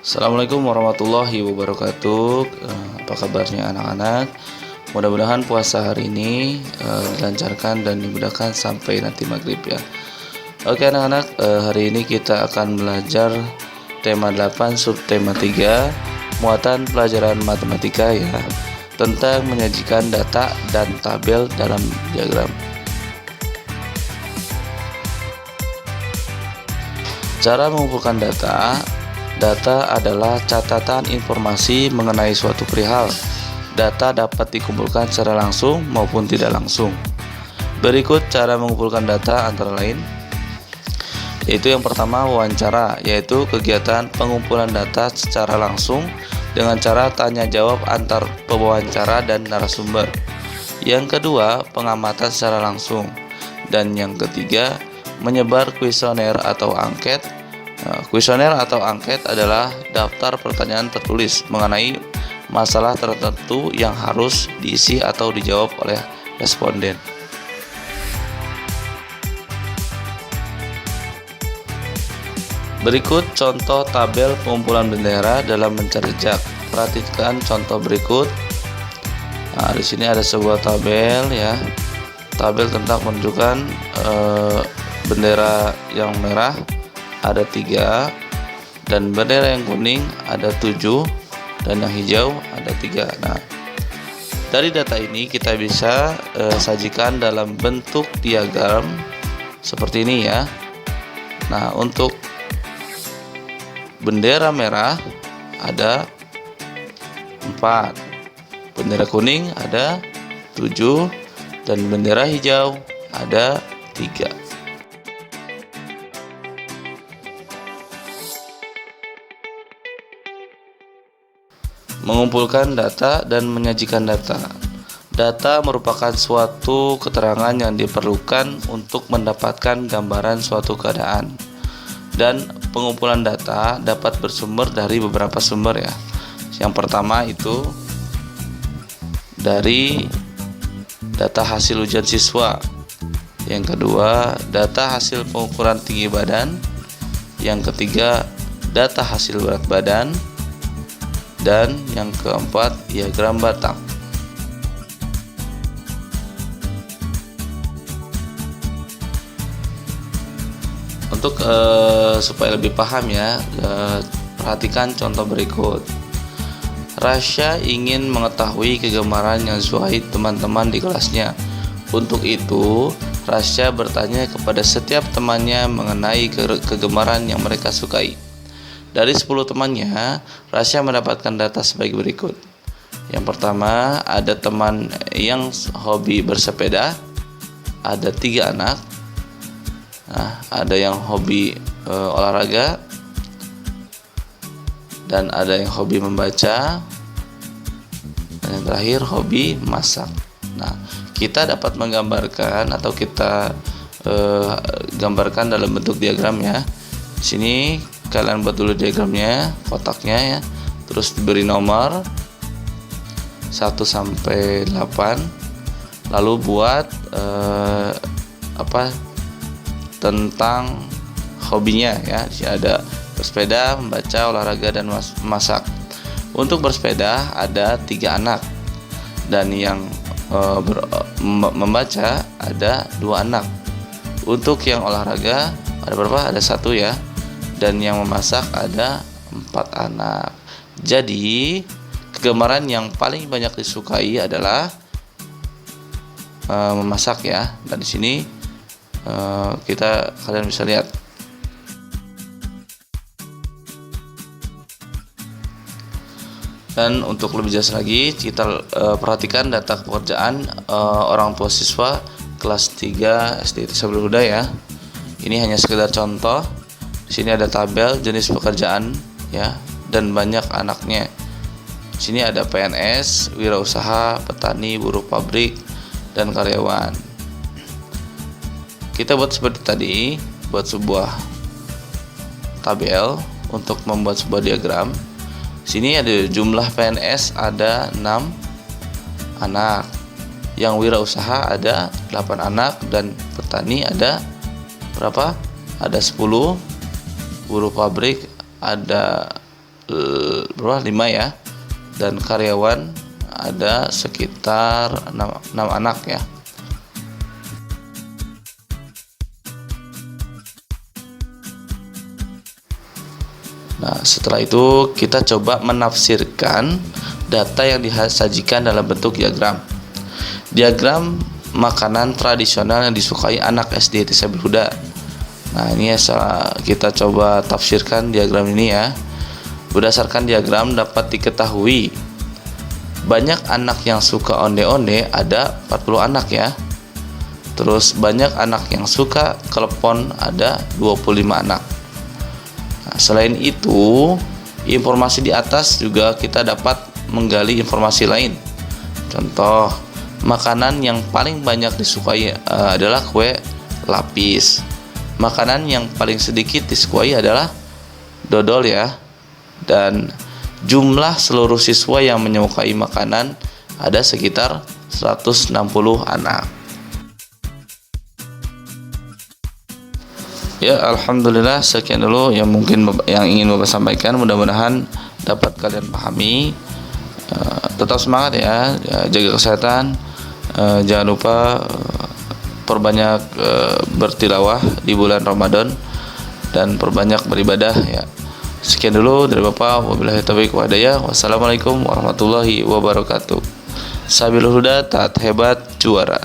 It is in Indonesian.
Assalamualaikum warahmatullahi wabarakatuh. Apa kabarnya anak-anak? Mudah-mudahan puasa hari ini dilancarkan dan dimudahkan sampai nanti maghrib ya. Oke anak-anak, hari ini kita akan belajar tema 8 subtema 3 muatan pelajaran matematika ya, tentang menyajikan data dan tabel dalam diagram. Cara mengumpulkan data. Data adalah catatan informasi mengenai suatu perihal. Data dapat dikumpulkan secara langsung maupun tidak langsung. Berikut cara mengumpulkan data antara lain, yaitu yang pertama wawancara, yaitu kegiatan pengumpulan data secara langsung dengan cara tanya jawab antar pewawancara dan narasumber. Yang kedua, pengamatan secara langsung. Dan yang ketiga, menyebar kuesioner atau angket. Kuesioner atau angket adalah daftar pertanyaan tertulis mengenai masalah tertentu yang harus diisi atau dijawab oleh responden. Berikut contoh tabel pengumpulan bendera dalam mencari jak. Perhatikan contoh berikut. Nah, di sini ada sebuah tabel ya. Tabel tentang menunjukkan bendera yang merah ada 3, dan bendera yang kuning ada 7, dan yang hijau ada 3. Nah, dari data ini kita bisa sajikan dalam bentuk diagram seperti ini ya. Nah, untuk bendera merah ada 4, bendera kuning ada 7, dan bendera hijau ada 3. Mengumpulkan data dan menyajikan data. Data merupakan suatu keterangan yang diperlukan untuk mendapatkan gambaran suatu keadaan. Dan pengumpulan data dapat bersumber dari beberapa sumber ya. Yang pertama itu dari data hasil ujian siswa. Yang kedua, data hasil pengukuran tinggi badan. Yang ketiga, data hasil berat badan. Dan yang keempat, diagram batang. Untuk supaya lebih paham ya, perhatikan contoh berikut. Rasya ingin mengetahui kegemaran yang Zuhaid teman-teman di kelasnya. Untuk itu, Rasya bertanya kepada setiap temannya mengenai kegemaran yang mereka sukai. Dari 10 temannya, Rasya mendapatkan data sebagai berikut. Yang pertama, ada teman yang hobi bersepeda, ada 3 anak. Nah, ada yang hobi olahraga, dan ada yang hobi membaca, dan yang terakhir hobi masak. Nah, kita dapat menggambarkan atau kita gambarkan dalam bentuk diagram ya. Di sini kalian buat dulu diagramnya, kotaknya ya. Terus diberi nomor 1 sampai 8. Lalu buat tentang hobinya ya. Di sini ada bersepeda, membaca, olahraga, dan memasak. Untuk bersepeda ada 3 anak, dan yang membaca ada 2 anak. Untuk yang olahraga ada berapa? Ada 1 ya. Dan yang memasak ada 4 anak. Jadi kegemaran yang paling banyak disukai adalah memasak ya. Dan di sini kalian bisa lihat. Dan untuk lebih jelas lagi, kita perhatikan data pekerjaan orang tua siswa kelas 3 SD Sabil Huda ya. Ini hanya sekedar contoh. Di sini ada tabel jenis pekerjaan ya, dan banyak anaknya. Di sini ada PNS, wirausaha, petani, buruh pabrik, dan karyawan. Kita buat seperti tadi, buat sebuah tabel untuk membuat sebuah diagram. Di sini ada jumlah PNS ada 6 anak. Yang wirausaha ada 8 anak, dan petani ada berapa? Ada 10. Buruh pabrik ada berapa 5 ya, dan karyawan ada sekitar 6 anak ya. Nah, setelah itu kita coba menafsirkan data yang disajikan dalam bentuk diagram. Diagram makanan tradisional yang disukai anak SD Tisabel Huda. Nah, ini ya kita coba tafsirkan diagram ini ya. Berdasarkan diagram dapat diketahui banyak anak yang suka onde-onde ada 40 anak ya. Terus banyak anak yang suka klepon ada 25 anak. Nah, selain itu, informasi di atas juga kita dapat menggali informasi lain. Contoh, makanan yang paling banyak disukai adalah kue lapis. Makanan yang paling sedikit disukai adalah dodol ya. Dan jumlah seluruh siswa yang menyukai makanan ada sekitar 160 anak. Ya, alhamdulillah, sekian dulu yang ingin Bapak sampaikan. Mudah-mudahan dapat kalian pahami. Tetap semangat ya, jaga kesehatan. Jangan lupa perbanyak bertilawah di bulan Ramadan dan perbanyak beribadah ya. Sekian dulu dari Bapak. Wabillahi taufiq wal hidayah. Wassalamualaikum warahmatullahi wabarakatuh. Sabilul Huda, taat hebat juara.